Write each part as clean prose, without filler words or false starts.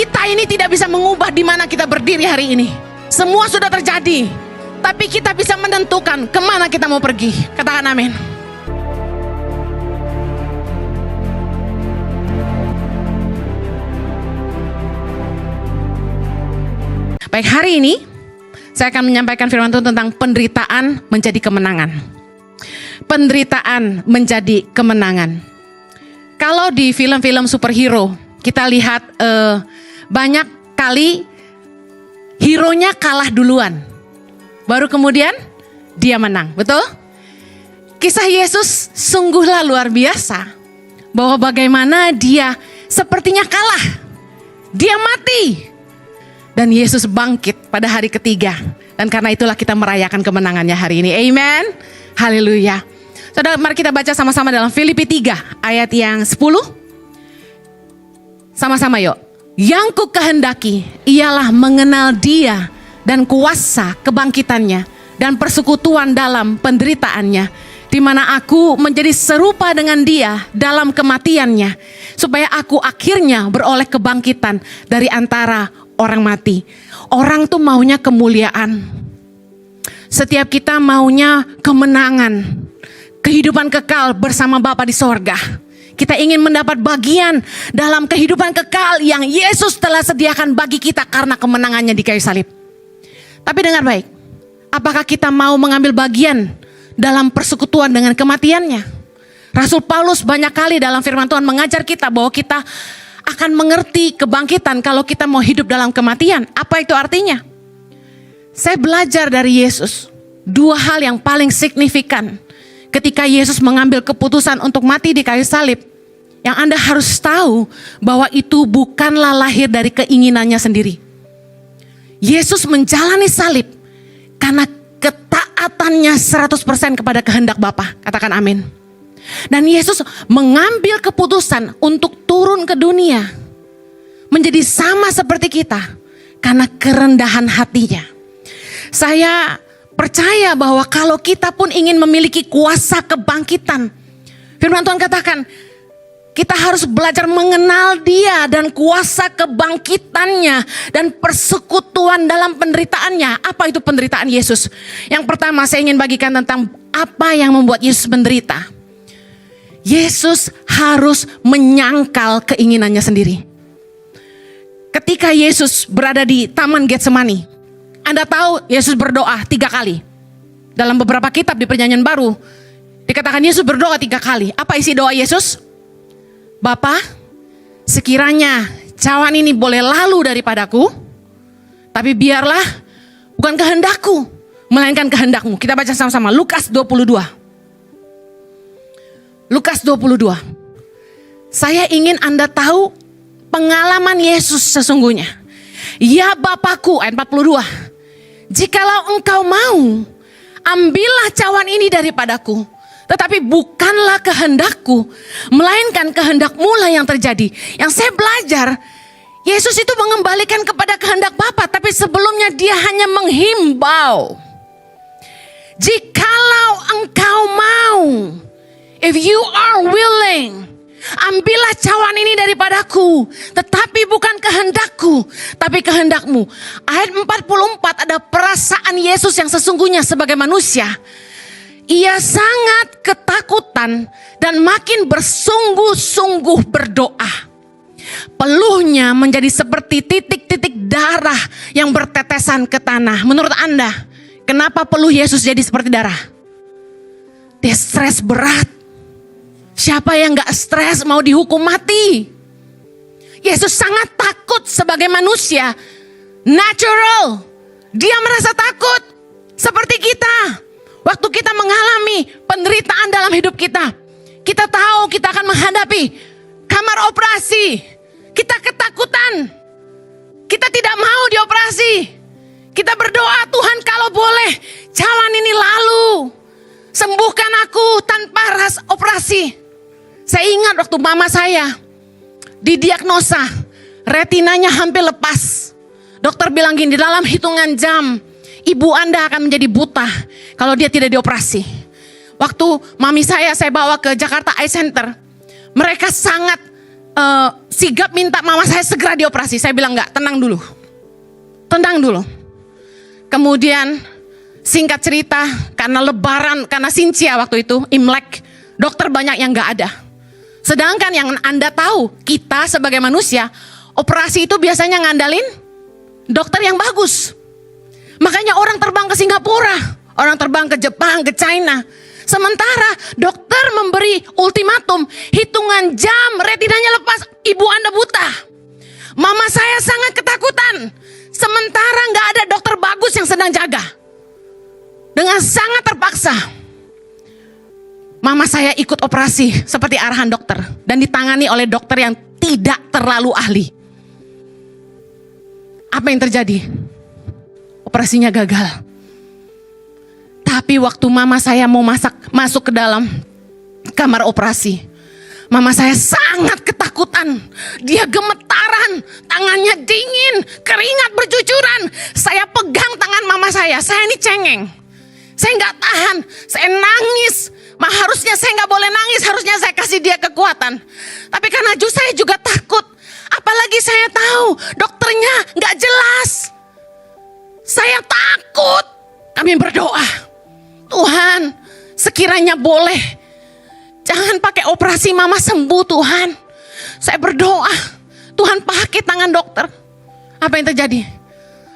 Kita ini tidak bisa mengubah di mana kita berdiri hari ini. Semua sudah terjadi. Tapi kita bisa menentukan kemana kita mau pergi. Katakan amin. Baik, hari ini saya akan menyampaikan firman Tuhan tentang penderitaan menjadi kemenangan. Penderitaan menjadi kemenangan. Kalau di film-film superhero, kita lihat banyak kali hero-nya kalah duluan. Baru kemudian dia menang, betul? Kisah Yesus sungguhlah luar biasa. Bahwa bagaimana dia sepertinya kalah. Dia mati. Dan Yesus bangkit pada hari ketiga. Dan karena itulah kita merayakan kemenangannya hari ini. Amen. Haleluya. Saudara, mari kita baca sama-sama dalam Filipi 3 ayat yang 10. Sama-sama yuk. Yang ku kehendaki ialah mengenal Dia dan kuasa kebangkitannya dan persekutuan dalam penderitaannya, di mana aku menjadi serupa dengan Dia dalam kematiannya, supaya aku akhirnya beroleh kebangkitan dari antara orang mati. Orang tuh maunya kemuliaan. Setiap kita maunya kemenangan, kehidupan kekal bersama Bapa di sorga. Kita ingin mendapat bagian dalam kehidupan kekal yang Yesus telah sediakan bagi kita karena kemenangannya di kayu salib. Tapi dengar baik, apakah kita mau mengambil bagian dalam persekutuan dengan kematiannya? Rasul Paulus banyak kali dalam firman Tuhan mengajar kita bahwa kita akan mengerti kebangkitan kalau kita mau hidup dalam kematian. Apa itu artinya? Saya belajar dari Yesus dua hal yang paling signifikan ketika Yesus mengambil keputusan untuk mati di kayu salib. Yang Anda harus tahu bahwa itu bukanlah lahir dari keinginannya sendiri. Yesus menjalani salib karena ketaatannya 100% kepada kehendak Bapa. Katakan amin. Dan Yesus mengambil keputusan untuk turun ke dunia menjadi sama seperti kita karena kerendahan hatinya. Saya percaya bahwa kalau kita pun ingin memiliki kuasa kebangkitan, firman Tuhan katakan kita harus belajar mengenal Dia dan kuasa kebangkitannya dan persekutuan dalam penderitaannya. Apa itu penderitaan Yesus? Yang pertama saya ingin bagikan tentang apa yang membuat Yesus menderita. Yesus harus menyangkal keinginannya sendiri. Ketika Yesus berada di Taman Getsemani, Anda tahu Yesus berdoa 3 kali. Dalam beberapa kitab di Perjanjian Baru dikatakan Yesus berdoa 3 kali. Apa isi doa Yesus? Bapa, sekiranya cawan ini boleh lalu daripadaku, tapi biarlah bukan kehendakku, melainkan kehendakmu. Kita baca sama-sama Lukas 22. Lukas 22. Saya ingin Anda tahu pengalaman Yesus sesungguhnya. Ya Bapakku, ayat 42. Jikalau engkau mau, ambillah cawan ini daripadaku. Tetapi bukanlah kehendakku, melainkan kehendakmu lah yang terjadi. Yang saya belajar, Yesus itu mengembalikan kepada kehendak Bapa. Tapi sebelumnya dia hanya menghimbau. Jikalau engkau mau, if you are willing, ambillah cawan ini daripadaku. Tetapi bukan kehendakku, tapi kehendakmu. Ayat 44 ada perasaan Yesus yang sesungguhnya sebagai manusia. Ia sangat ketakutan dan makin bersungguh-sungguh berdoa. Peluhnya menjadi seperti titik-titik darah yang bertetesan ke tanah. Menurut Anda, kenapa peluh Yesus jadi seperti darah? Dia stres berat. Siapa yang gak stres mau dihukum mati? Yesus sangat takut sebagai manusia. Natural. Dia merasa takut. Seperti kita. Waktu kita mengalami penderitaan dalam hidup kita. Kita tahu kita akan menghadapi kamar operasi. Kita ketakutan. Kita tidak mau dioperasi. Kita berdoa, Tuhan kalau boleh cawan ini lalu. Sembuhkan aku tanpa operasi. Saya ingat waktu mama saya didiagnosa retinanya hampir lepas. Dokter bilang gini, dalam hitungan jam ibu Anda akan menjadi buta kalau dia tidak dioperasi. Waktu mami saya bawa ke Jakarta Eye Center, mereka sangat sigap minta mama saya segera dioperasi. Saya bilang enggak, tenang dulu. Tenang dulu. Kemudian singkat cerita, karena lebaran, karena Sincia waktu itu, Imlek, dokter banyak yang enggak ada. Sedangkan yang Anda tahu, kita sebagai manusia, operasi itu biasanya ngandalin dokter yang bagus. Makanya orang terbang ke Singapura, orang terbang ke Jepang, ke China. Sementara dokter memberi ultimatum, hitungan jam retinanya lepas, ibu Anda buta. Mama saya sangat ketakutan. Sementara gak ada dokter bagus yang sedang jaga. Dengan sangat terpaksa, mama saya ikut operasi seperti arahan dokter. Dan ditangani oleh dokter yang tidak terlalu ahli. Apa yang terjadi? Operasinya gagal. Tapi waktu mama saya mau masuk ke dalam kamar operasi, mama saya sangat ketakutan. Dia gemetaran, tangannya dingin, keringat bercucuran. Saya pegang tangan mama saya ini cengeng. Saya nggak tahan, saya nangis. Harusnya saya nggak boleh nangis, harusnya saya kasih dia kekuatan. Tapi karena saya juga takut. Apalagi saya tahu dokternya nggak jelas. Saya takut. Kami berdoa, Tuhan, sekiranya boleh, jangan pakai operasi mama sembuh Tuhan. Saya berdoa, Tuhan pakai tangan dokter. Apa yang terjadi?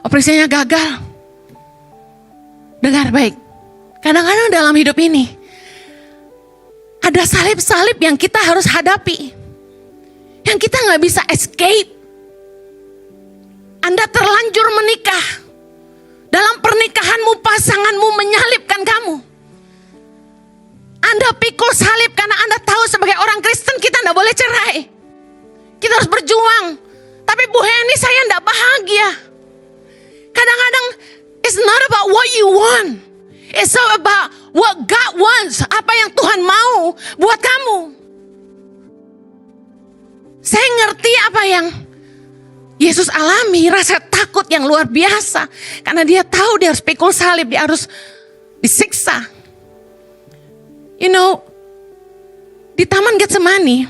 Operasinya gagal. Dengar baik, kadang-kadang dalam hidup ini ada salib-salib yang kita harus hadapi, yang kita gak bisa escape. Anda terlanjur menikah. Dalam pernikahanmu pasanganmu menyalibkan kamu. Anda pikul salib karena Anda tahu sebagai orang Kristen kita gak boleh cerai. Kita harus berjuang. Tapi Bu Heni, saya gak bahagia. Kadang-kadang it's not about what you want. It's about what God wants. Apa yang Tuhan mau buat kamu. Saya ngerti apa yang Yesus alami, rasa takut yang luar biasa. Karena dia tahu dia harus pikul salib, dia harus disiksa. You know, di Taman Getsemani,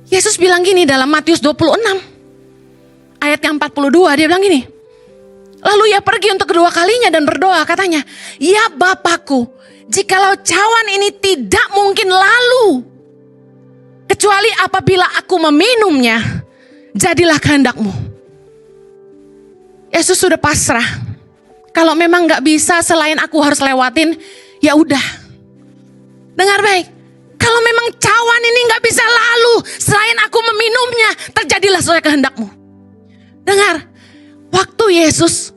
Yesus bilang gini dalam Matius 26, ayat yang 42, dia bilang gini. Lalu ia pergi untuk kedua kalinya dan berdoa, katanya, ya Bapakku, jikalau cawan ini tidak mungkin lalu, kecuali apabila aku meminumnya, jadilah kehendakmu. Yesus sudah pasrah. Kalau memang gak bisa selain aku harus lewatin, ya udah. Dengar baik. Kalau memang cawan ini gak bisa lalu selain aku meminumnya, terjadilah sesuai kehendakmu. Dengar. Waktu Yesus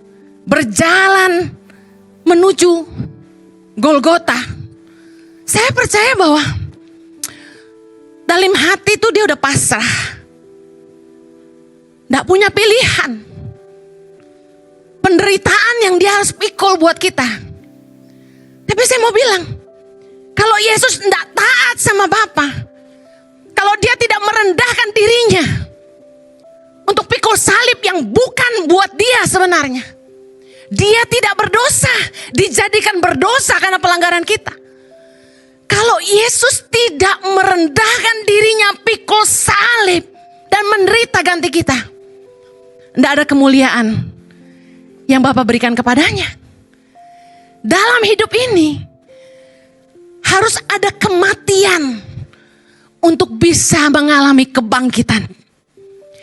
berjalan menuju Golgota, saya percaya bahwa dalam hati itu dia udah pasrah. Gak punya pilihan. Penderitaan yang dia harus pikul buat kita. Tapi saya mau bilang, kalau Yesus gak taat sama Bapa, kalau dia tidak merendahkan dirinya untuk pikul salib yang bukan buat dia sebenarnya, dia tidak berdosa, dijadikan berdosa karena pelanggaran kita. Kalau Yesus tidak merendahkan dirinya pikul salib dan menderita ganti kita, tidak ada kemuliaan yang Bapa berikan kepadanya. Dalam hidup ini harus ada kematian untuk bisa mengalami kebangkitan.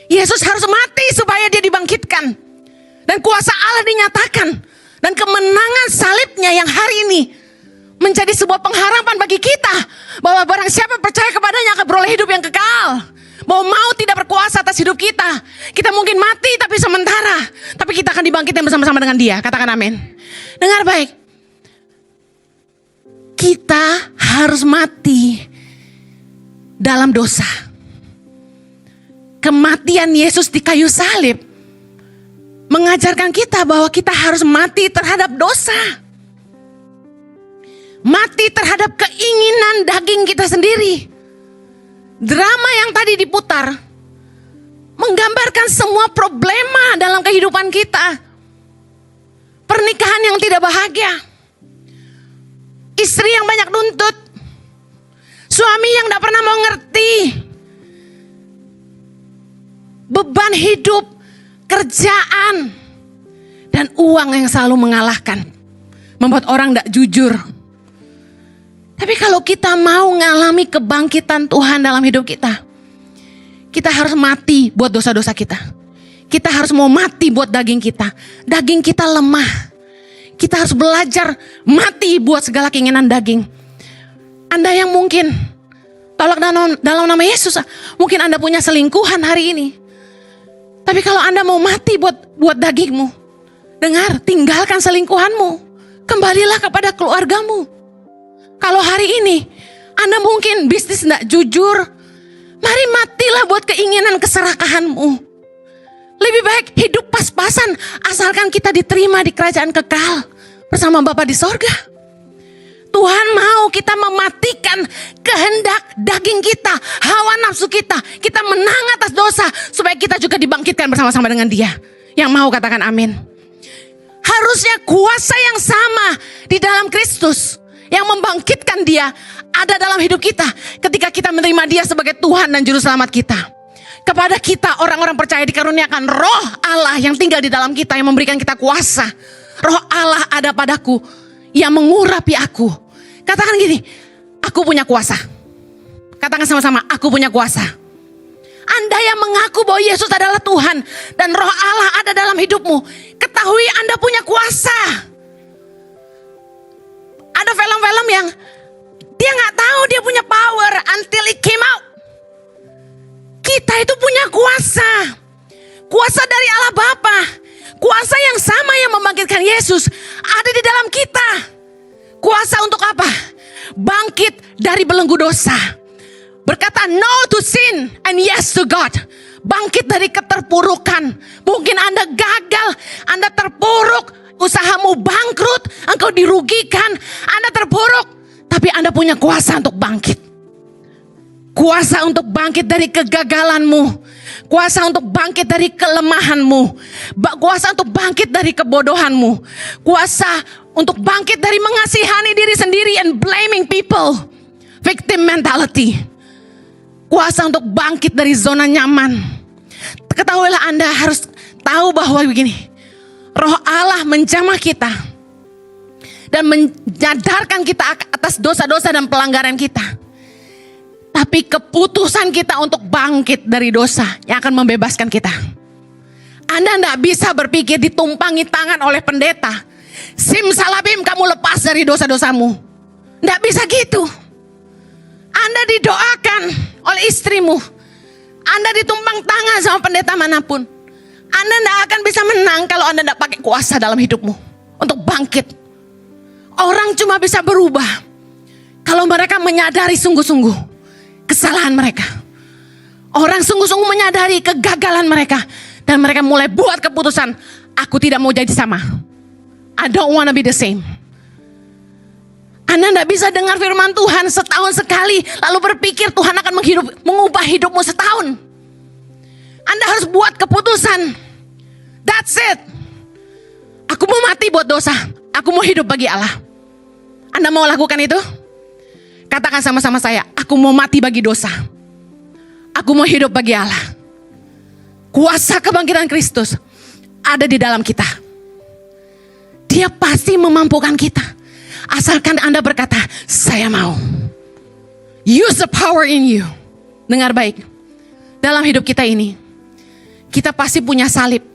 Yesus harus mati supaya dia dibangkitkan. Dan kuasa Allah dinyatakan. Dan kemenangan salibnya yang hari ini menjadi sebuah pengharapan bagi kita. Bahwa barang siapa percaya kepadanya akan beroleh hidup yang kekal. Bahwa maut tidak berkuasa atas hidup kita. Kita mungkin mati tapi sementara. Tapi kita akan dibangkitkan bersama-sama dengan dia. Katakan amin. Dengar baik. Kita harus mati dalam dosa. Kematian Yesus di kayu salib mengajarkan kita bahwa kita harus mati terhadap dosa. Mati terhadap keinginan daging kita sendiri. Drama yang tadi diputar menggambarkan semua problema dalam kehidupan kita. Pernikahan yang tidak bahagia, istri yang banyak nuntut, suami yang tidak pernah mau ngerti, beban hidup, kerjaan, dan uang yang selalu mengalahkan. Membuat orang tidak jujur. Tapi kalau kita mau mengalami kebangkitan Tuhan dalam hidup kita, kita harus mati buat dosa-dosa kita. Kita harus mau mati buat daging kita. Daging kita lemah. Kita harus belajar mati buat segala keinginan daging. Anda yang mungkin tolak dalam nama Yesus, mungkin Anda punya selingkuhan hari ini. Tapi kalau Anda mau mati buat dagingmu, dengar, tinggalkan selingkuhanmu. Kembalilah kepada keluargamu. Kalau hari ini Anda mungkin bisnis tidak jujur, mari matilah buat keinginan keserakahanmu. Lebih baik hidup pas-pasan asalkan kita diterima di kerajaan kekal bersama Bapa di sorga. Tuhan mau kita mematikan kehendak daging kita, hawa nafsu kita. Kita menang atas dosa supaya kita juga dibangkitkan bersama-sama dengan Dia. Yang mau katakan amin. Harusnya kuasa yang sama di dalam Kristus yang membangkitkan Dia ada dalam hidup kita ketika kita menerima Dia sebagai Tuhan dan Juru Selamat kita. Kepada kita orang-orang percaya dikaruniakan roh Allah yang tinggal di dalam kita yang memberikan kita kuasa. Roh Allah ada padaku yang mengurapi aku. Katakan gini, aku punya kuasa. Katakan sama-sama, aku punya kuasa. Anda yang mengaku bahwa Yesus adalah Tuhan dan roh Allah ada dalam hidupmu, ketahui Anda punya kuasa. Ada film-film yang dia gak tahu dia punya power until it came out. Kita itu punya kuasa. Kuasa dari Allah Bapa. Kuasa yang sama yang membangkitkan Yesus ada di dalam kita. Kuasa untuk apa? Bangkit dari belenggu dosa. Berkata no to sin and yes to God. Bangkit dari keterpurukan. Mungkin Anda gagal, Anda terpuruk, usahamu bangkrut, engkau dirugikan, Anda terpuruk. Tapi Anda punya kuasa untuk bangkit. Kuasa untuk bangkit dari kegagalanmu. Kuasa untuk bangkit dari kelemahanmu. Kuasa untuk bangkit dari kebodohanmu. Kuasa untuk bangkit dari mengasihani diri sendiri and blaming people. Victim mentality. Kuasa untuk bangkit dari zona nyaman. Ketahuilah Anda harus tahu bahwa begini. Roh Allah menjamah kita. Dan menyadarkan kita atas dosa-dosa dan pelanggaran kita. Tapi keputusan kita untuk bangkit dari dosa yang akan membebaskan kita. Anda tidak bisa berpikir ditumpangi tangan oleh pendeta. Simsalabim kamu lepas dari dosa-dosamu. Tidak bisa gitu. Anda didoakan oleh istrimu. Anda ditumpang tangan sama pendeta manapun. Anda tidak akan bisa menang kalau Anda tidak pakai kuasa dalam hidupmu. Untuk bangkit. Orang cuma bisa berubah kalau mereka menyadari sungguh-sungguh kesalahan mereka. Orang sungguh-sungguh menyadari kegagalan mereka. Dan mereka mulai buat keputusan, aku tidak mau jadi sama. I don't want to be the same. Anda tidak bisa dengar firman Tuhan setahun sekali, lalu berpikir Tuhan akan mengubah hidupmu setahun. Anda harus buat keputusan. That's it. Aku mau mati buat dosa. Aku mau hidup bagi Allah. Anda mau lakukan itu? Katakan sama-sama saya, aku mau mati bagi dosa. Aku mau hidup bagi Allah. Kuasa kebangkitan Kristus ada di dalam kita. Dia pasti memampukan kita. Asalkan Anda berkata, saya mau. Use the power in you. Dengar baik. Dalam hidup kita ini, kita pasti punya salib.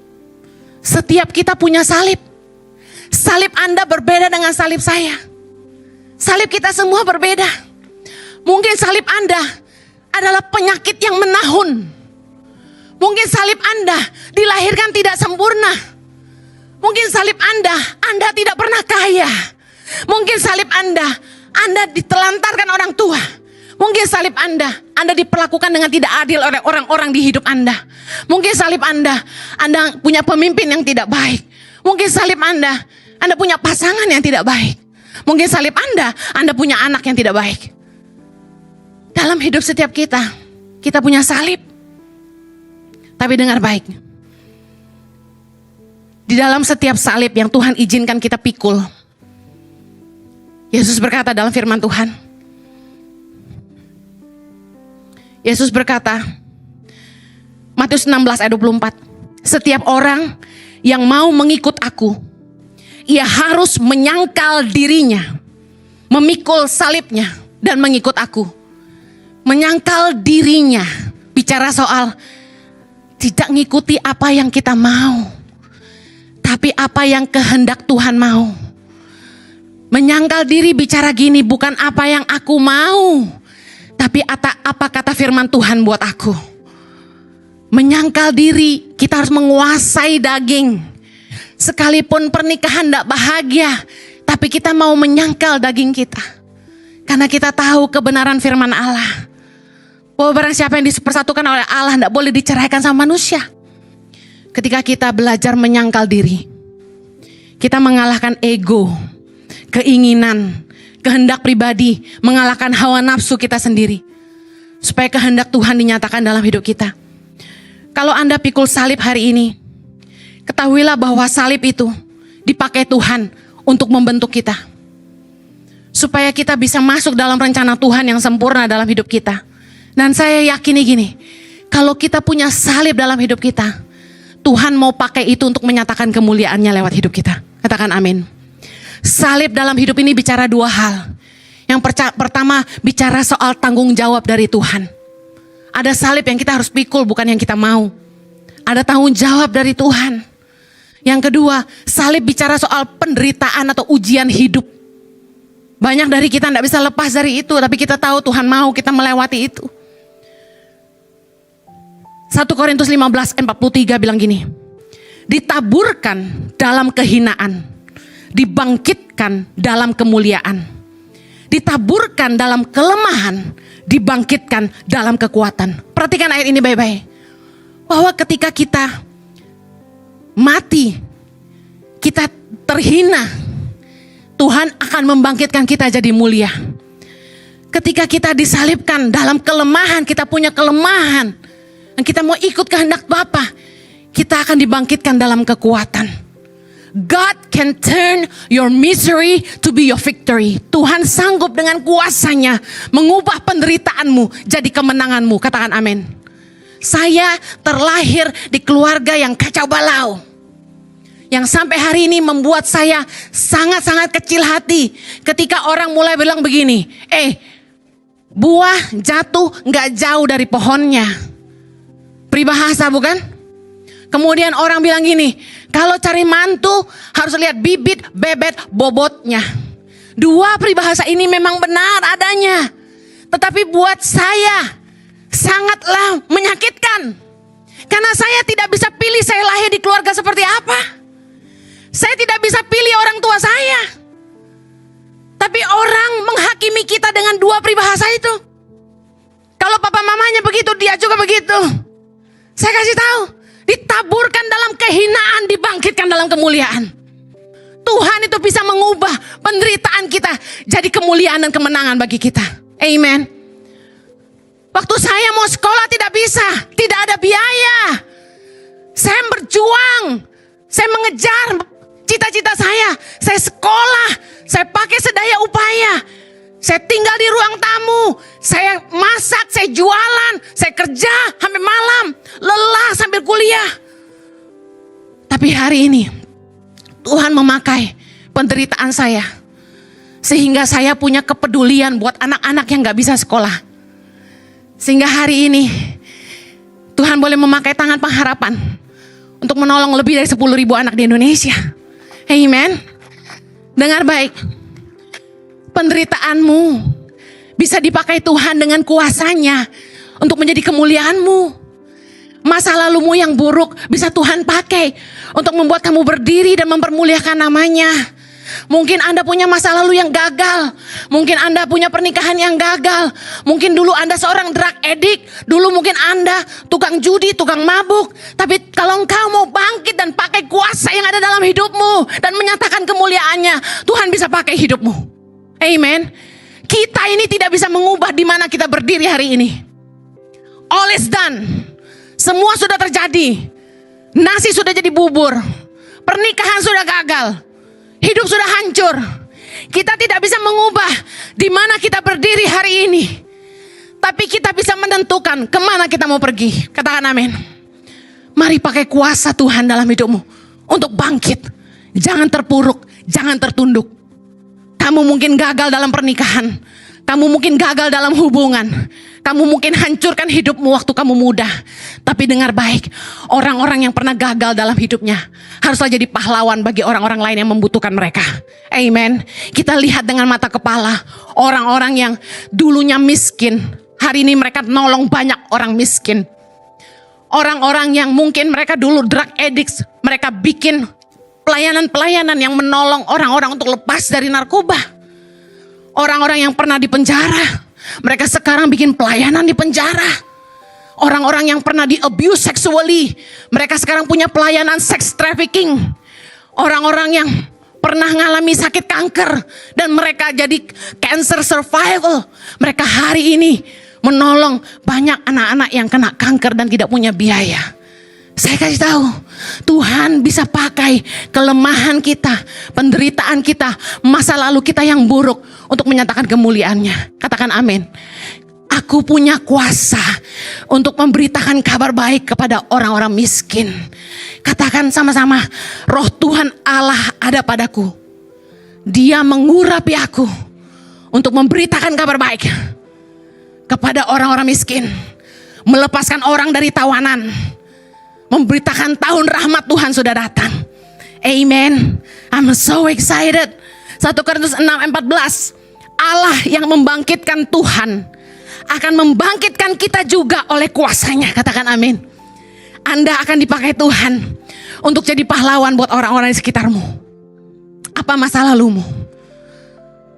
Setiap kita punya salib. Salib Anda berbeda dengan salib saya. Salib kita semua berbeda. Mungkin salib Anda adalah penyakit yang menahun. Mungkin salib Anda dilahirkan tidak sempurna. Mungkin salib Anda tidak pernah kaya. Mungkin salib Anda ditelantarkan orang tua. Mungkin salib Anda diperlakukan dengan tidak adil oleh orang-orang di hidup Anda. Mungkin salib Anda punya pemimpin yang tidak baik. Mungkin salib Anda punya pasangan yang tidak baik. Mungkin salib Anda punya anak yang tidak baik. Dalam hidup setiap kita punya salib. Tapi dengar baik. Di dalam setiap salib yang Tuhan izinkan kita pikul, Yesus berkata dalam firman Tuhan. Yesus berkata, Matius 16 ayat 24. Setiap orang yang mau mengikut aku, ia harus menyangkal dirinya, memikul salibnya, dan mengikut aku. Menyangkal dirinya, bicara soal tidak ngikuti apa yang kita mau, tapi apa yang kehendak Tuhan mau. Menyangkal diri bicara gini, bukan apa yang aku mau, tapi apa kata firman Tuhan buat aku. Menyangkal diri, kita harus menguasai daging. Sekalipun pernikahan tidak bahagia, tapi kita mau menyangkal daging kita. Karena kita tahu kebenaran firman Allah. Bahwa barang siapa yang dipersatukan oleh Allah tidak boleh diceraikan sama manusia. Ketika kita belajar menyangkal diri, kita mengalahkan ego, keinginan, kehendak pribadi, mengalahkan hawa nafsu kita sendiri. Supaya kehendak Tuhan dinyatakan dalam hidup kita. Kalau Anda pikul salib hari ini, ketahuilah bahwa salib itu dipakai Tuhan untuk membentuk kita. Supaya kita bisa masuk dalam rencana Tuhan yang sempurna dalam hidup kita. Dan saya yakini gini, kalau kita punya salib dalam hidup kita, Tuhan mau pakai itu untuk menyatakan kemuliaannya lewat hidup kita. Katakan amin. Salib dalam hidup ini bicara dua hal. Yang pertama bicara soal tanggung jawab dari Tuhan. Ada salib yang kita harus pikul, bukan yang kita mau. Ada tanggung jawab dari Tuhan. Yang kedua, salib bicara soal penderitaan atau ujian hidup. Banyak dari kita tidak bisa lepas dari itu, tapi kita tahu Tuhan mau kita melewati itu. 1 Korintus 15 ayat 43 bilang gini, ditaburkan dalam kehinaan, dibangkitkan dalam kemuliaan. Ditaburkan dalam kelemahan, dibangkitkan dalam kekuatan. Perhatikan ayat ini baik-baik. Bahwa ketika kita mati, kita terhina, Tuhan akan membangkitkan kita jadi mulia. Ketika kita disalibkan dalam kelemahan, kita punya kelemahan, dan kita mau ikut kehendak Bapa, kita akan dibangkitkan dalam kekuatan. God can turn your misery to be your victory. Tuhan sanggup dengan kuasanya mengubah penderitaanmu jadi kemenanganmu. Katakan amin. Saya terlahir di keluarga yang kacau balau, yang sampai hari ini membuat saya sangat-sangat kecil hati. Ketika orang mulai bilang begini, buah jatuh gak jauh dari pohonnya. Peribahasa bukan? Kemudian orang bilang gini, kalau cari mantu harus lihat bibit, bebet, bobotnya. Dua peribahasa ini memang benar adanya. Tetapi buat saya sangatlah menyakitkan. Karena saya tidak bisa pilih saya lahir di keluarga seperti apa. Saya tidak bisa pilih orang tua saya. Tapi orang menghakimi kita dengan dua peribahasa itu. Kalau papa mamanya begitu, dia juga begitu. Saya kasih tahu, ditaburkan dalam kehinaan, dibangkitkan dalam kemuliaan. Tuhan itu bisa mengubah penderitaan kita jadi kemuliaan dan kemenangan bagi kita. Amen. Waktu saya mau sekolah tidak bisa, tidak ada biaya. Saya berjuang, saya mengejar cita-cita saya sekolah, saya pakai sedaya upaya. Saya tinggal di ruang tamu, saya masak, saya jualan, saya kerja sampai malam, lelah sambil kuliah. Tapi hari ini Tuhan memakai penderitaan saya sehingga saya punya kepedulian buat anak-anak yang gak bisa sekolah. Sehingga hari ini Tuhan boleh memakai tangan pengharapan untuk menolong lebih dari 10.000 anak di Indonesia. Amen. Dengar baik. Penderitaanmu bisa dipakai Tuhan dengan kuasanya untuk menjadi kemuliaanmu. Masa lalumu yang buruk bisa Tuhan pakai untuk membuat kamu berdiri dan mempermuliakan namanya. Mungkin Anda punya masa lalu yang gagal. Mungkin Anda punya pernikahan yang gagal. Mungkin dulu Anda seorang drug addict. Dulu mungkin Anda tukang judi, tukang mabuk. Tapi kalau engkau mau bangkit dan pakai kuasa yang ada dalam hidupmu dan menyatakan kemuliaannya, Tuhan bisa pakai hidupmu. Amen. Kita ini tidak bisa mengubah di mana kita berdiri hari ini. All is done. Semua sudah terjadi. Nasi sudah jadi bubur. Pernikahan sudah gagal. Hidup sudah hancur. Kita tidak bisa mengubah di mana kita berdiri hari ini. Tapi kita bisa menentukan kemana kita mau pergi. Katakan amin. Mari pakai kuasa Tuhan dalam hidupmu untuk bangkit. Jangan terpuruk, jangan tertunduk. Kamu mungkin gagal dalam pernikahan. Kamu mungkin gagal dalam hubungan. Kamu mungkin hancurkan hidupmu waktu kamu muda. Tapi dengar baik, orang-orang yang pernah gagal dalam hidupnya haruslah jadi pahlawan bagi orang-orang lain yang membutuhkan mereka. Amen. Kita lihat dengan mata kepala orang-orang yang dulunya miskin. Hari ini mereka nolong banyak orang miskin. Orang-orang yang mungkin mereka dulu drug addicts. Mereka bikin pelayanan-pelayanan yang menolong orang-orang untuk lepas dari narkoba. Orang-orang yang pernah di penjara, mereka sekarang bikin pelayanan di penjara. Orang-orang yang pernah di abuse sexually, mereka sekarang punya pelayanan sex trafficking. Orang-orang yang pernah mengalami sakit kanker dan mereka jadi cancer survival, mereka hari ini menolong banyak anak-anak yang kena kanker dan tidak punya biaya. Saya kasih tahu, Tuhan bisa pakai kelemahan kita, penderitaan kita, masa lalu kita yang buruk untuk menyatakan kemuliaannya. Katakan amin. Aku punya kuasa untuk memberitakan kabar baik kepada orang-orang miskin. Katakan sama-sama, Roh Tuhan Allah ada padaku. Dia mengurapi aku untuk memberitakan kabar baik kepada orang-orang miskin. Melepaskan orang dari tawanan. Memberitakan tahun rahmat Tuhan sudah datang. Amen. I'm so excited. 1 Korintus 6:14. Allah yang membangkitkan Tuhan akan membangkitkan kita juga oleh kuasanya. Katakan amin. Anda akan dipakai Tuhan untuk jadi pahlawan buat orang-orang di sekitarmu. Apa masa lalumu?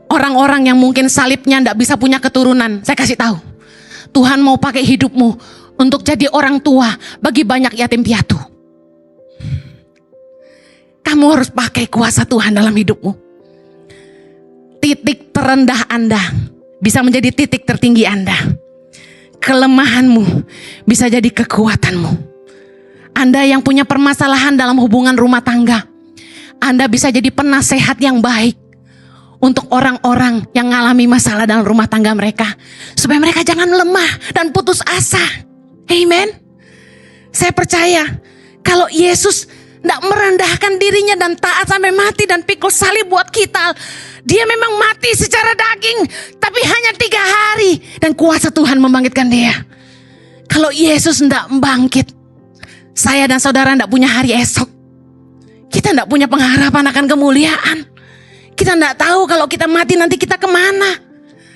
Orang-orang yang mungkin salibnya tidak bisa punya keturunan. Saya kasih tahu. Tuhan mau pakai hidupmu untuk jadi orang tua bagi banyak yatim piatu. Kamu harus pakai kuasa Tuhan dalam hidupmu. Titik terendah Anda bisa menjadi titik tertinggi Anda. Kelemahanmu bisa jadi kekuatanmu. Anda yang punya permasalahan dalam hubungan rumah tangga, Anda bisa jadi penasehat yang baik untuk orang-orang yang mengalami masalah dalam rumah tangga mereka, supaya mereka jangan lemah dan putus asa. Amen. Saya percaya kalau Yesus tidak merendahkan dirinya dan taat sampai mati dan pikul salib buat kita, dia memang mati secara daging, tapi hanya 3 hari dan kuasa Tuhan membangkitkan dia. Kalau Yesus tidak bangkit, saya dan saudara tidak punya hari esok. Kita tidak punya pengharapan akan kemuliaan. Kita tidak tahu kalau kita mati nanti kita kemana.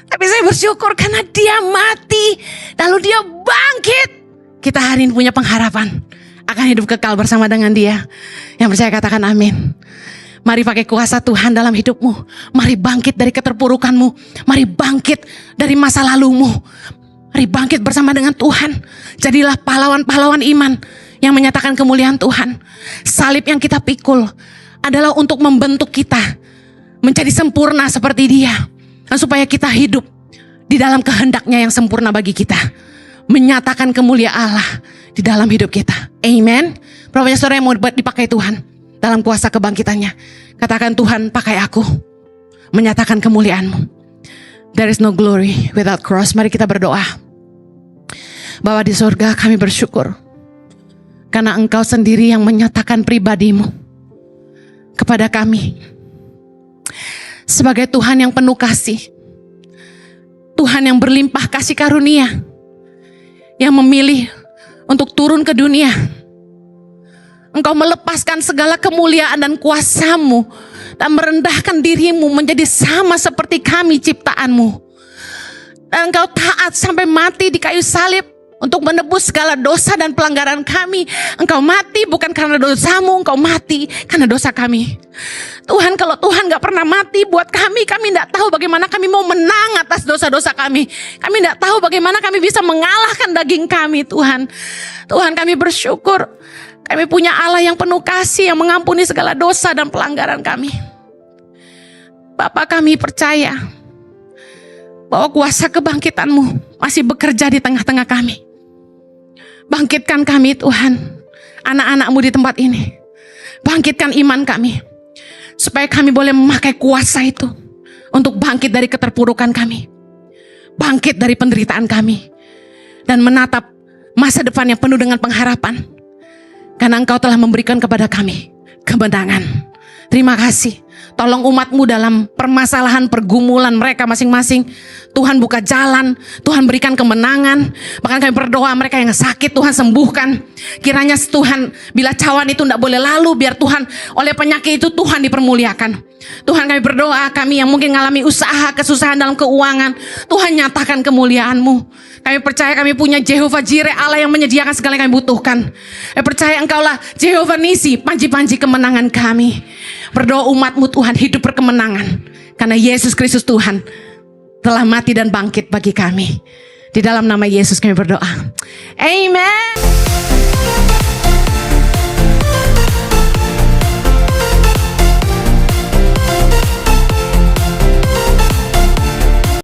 Tapi saya bersyukur karena dia mati, lalu dia bangkit. Kita hari ini punya pengharapan akan hidup kekal bersama dengan dia. Yang percaya katakan amin. Mari pakai kuasa Tuhan dalam hidupmu. Mari bangkit dari keterpurukanmu. Mari bangkit dari masa lalumu. Mari bangkit bersama dengan Tuhan. Jadilah pahlawan-pahlawan iman yang menyatakan kemuliaan Tuhan. Salib yang kita pikul adalah untuk membentuk kita menjadi sempurna seperti dia. Dan supaya kita hidup di dalam kehendaknya yang sempurna bagi kita. Menyatakan kemuliaan Allah di dalam hidup kita. Amen. Berapa banyak saudara yang mau dipakai Tuhan dalam kuasa kebangkitannya? Katakan, Tuhan pakai aku menyatakan kemuliaan-Mu. There is no glory without cross. Mari kita berdoa. Bapa di surga, kami bersyukur karena Engkau sendiri yang menyatakan pribadi-Mu kepada kami. Sebagai Tuhan yang penuh kasih, Tuhan yang berlimpah kasih karunia, yang memilih untuk turun ke dunia. Engkau melepaskan segala kemuliaan dan kuasa-Mu dan merendahkan diri-Mu menjadi sama seperti kami ciptaan-Mu. Dan Engkau taat sampai mati di kayu salib untuk menebus segala dosa dan pelanggaran kami. Engkau mati bukan karena dosa-Mu, Engkau mati karena dosa kami. Tuhan, kalau Tuhan gak pernah mati buat kami gak tahu bagaimana kami mau menang atas dosa-dosa kami. Kami gak tahu bagaimana kami bisa mengalahkan daging kami, Tuhan. Tuhan, kami bersyukur kami punya Allah yang penuh kasih, yang mengampuni segala dosa dan pelanggaran kami. Bapa, kami percaya bahwa kuasa kebangkitan-Mu masih bekerja di tengah-tengah kami. Bangkitkan kami, Tuhan, anak-anak-Mu di tempat ini. Bangkitkan iman kami, supaya kami boleh memakai kuasa itu untuk bangkit dari keterpurukan kami, bangkit dari penderitaan kami, dan menatap masa depan yang penuh dengan pengharapan. karena Engkau telah memberikan kepada kami kemenangan. Terima kasih. Tolong umat-Mu dalam permasalahan pergumulan mereka masing-masing. Tuhan buka jalan, Tuhan berikan kemenangan. Bahkan kami berdoa mereka yang sakit Tuhan sembuhkan. Kiranya Tuhan, bila cawan itu tidak boleh lalu, biar Tuhan oleh penyakit itu Tuhan dipermuliakan. Tuhan, kami berdoa, kami yang mungkin mengalami usaha kesusahan dalam keuangan, Tuhan nyatakan kemuliaan-Mu. Kami percaya kami punya Jehovah Jireh, Allah yang menyediakan segala yang kami butuhkan. Kami percaya Engkaulah Jehovah Nisi, panji-panji kemenangan kami. Berdoa umat-Mu Tuhan hidup berkemenangan, karena Yesus Kristus Tuhan telah mati dan bangkit bagi kami. Di dalam nama Yesus kami berdoa. Amen.